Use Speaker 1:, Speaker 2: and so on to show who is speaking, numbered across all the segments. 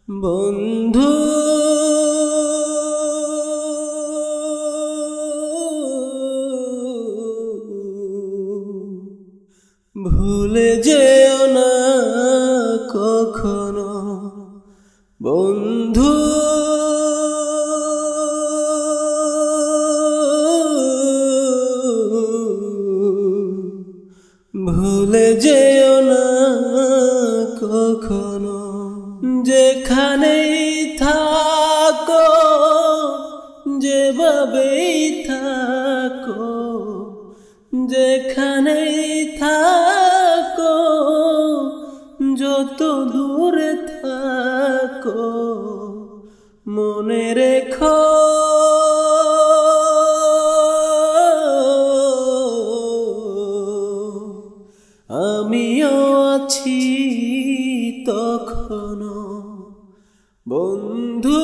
Speaker 1: বন্ধু ভুলে যেও না কখনো বন্ধু ভুলে যেও না কখনো যেখানেই থাকো যেভাবেই থাকো যেখানেই থাকো যত দূরে থাকো মনে রেখো আমিও আছি তখনো বন্ধু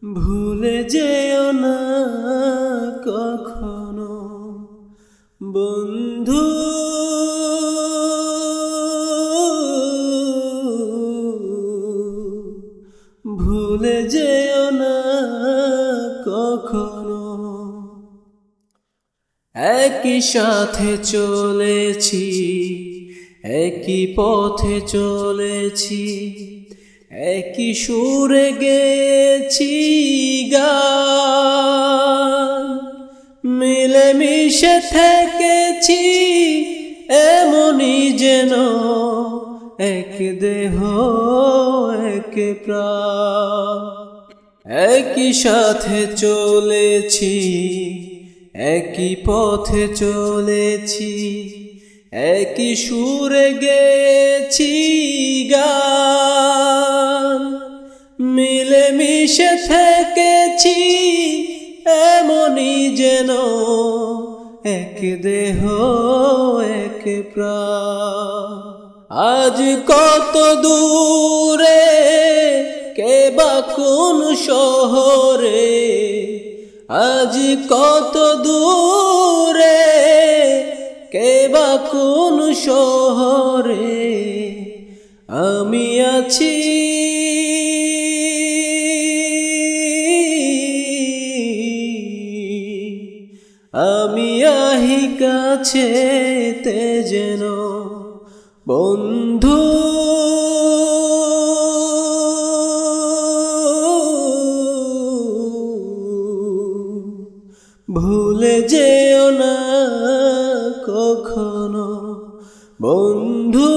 Speaker 1: ভুলে যেও না কখনো বন্ধু ভুলে যেও না কখনো একই সাথে চলেছি একই পথে চলেছি একই সুরে গেছি গান মিলেমিশে থেকেছি এমনই যেন এক দেহ এক প্রাণ একই সাথে চলেছি একই পথে চলেছি একই সুরে গেছি গান মিলেমিশে থেকেছি এমনই যেন এক দেহ এক প্রাণ আজ কত দূরে কে বা কোন শহরে আজ কত দূরে কে বা কোন শহরে আমি আছি আমি আহি কাছে তে যেন বন্ধু ভুলে যেও না কখনো বন্ধু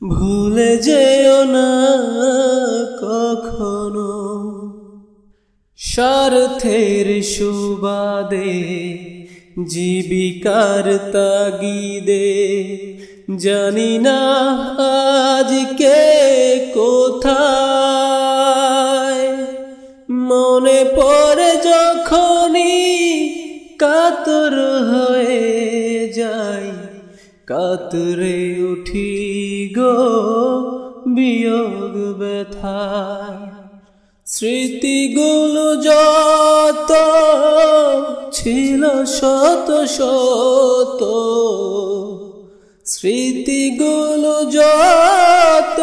Speaker 1: ভুলে যেও না কখনো স্বার্থের সুবাদে জীবিকার তাগিদে জানি না আজ কে কোথায় মনে পড়ে যখনই কাতর হয়ে যাই কাতরে উঠি গো বিয়োগ ব্যথায় স্মৃতিগুলো যত ছিল শত শত স্মৃতিগুলো যত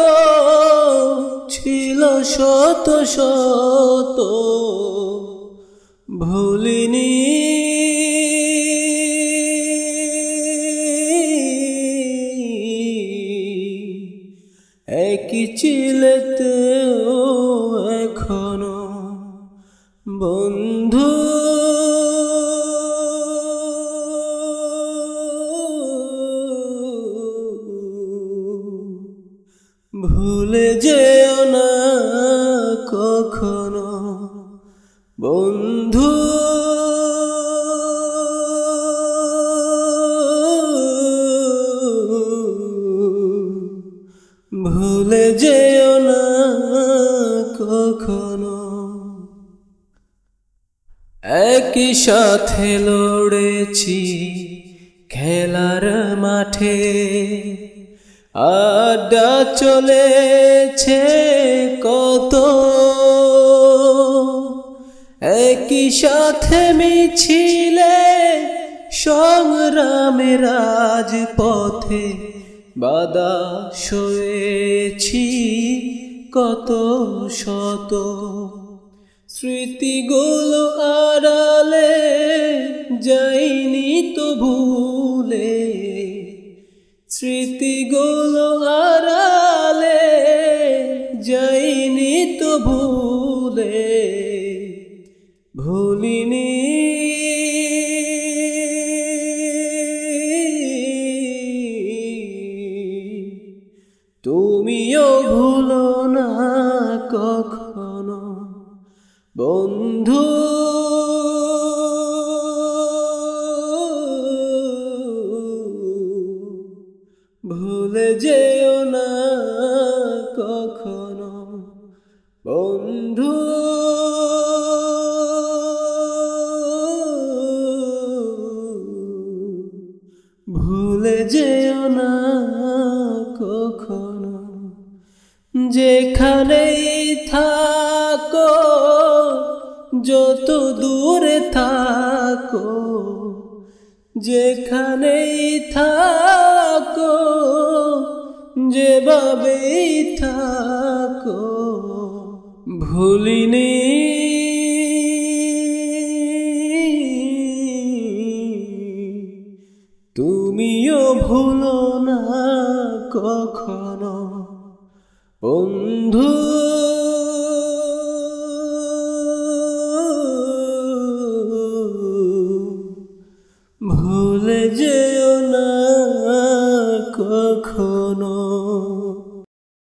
Speaker 1: ছিল শত শত ভুলিনি একই চিলেতেও এখনো বন্ধু ভুলে যেও না কখনো বন্ধু ভুলে যেও না কখনো একই সাথে লড়েছি খেলার মাঠে আড্ডা চলেছে কত একই সাথে মিছিলে সংগ্রামে রাজপথে বাধা সয়েছি কত শত স্মৃতিগুলো আড়ালে যাইনি তো ভুলে স্মৃতিগুলো আড়ালে যাইনি তো ভুলে ভুলিনি তুমিও ভুলো না কখনো বন্ধু ভুলে যেও না কখনো বন্ধু ভুলে যেও না কখনো যেখানেই থাকো যত দূরে থাকো যেখানেই থাকো যেভাবেই থাকো ভুলিনি তুমিও ভুলো না কখনো বন্ধু।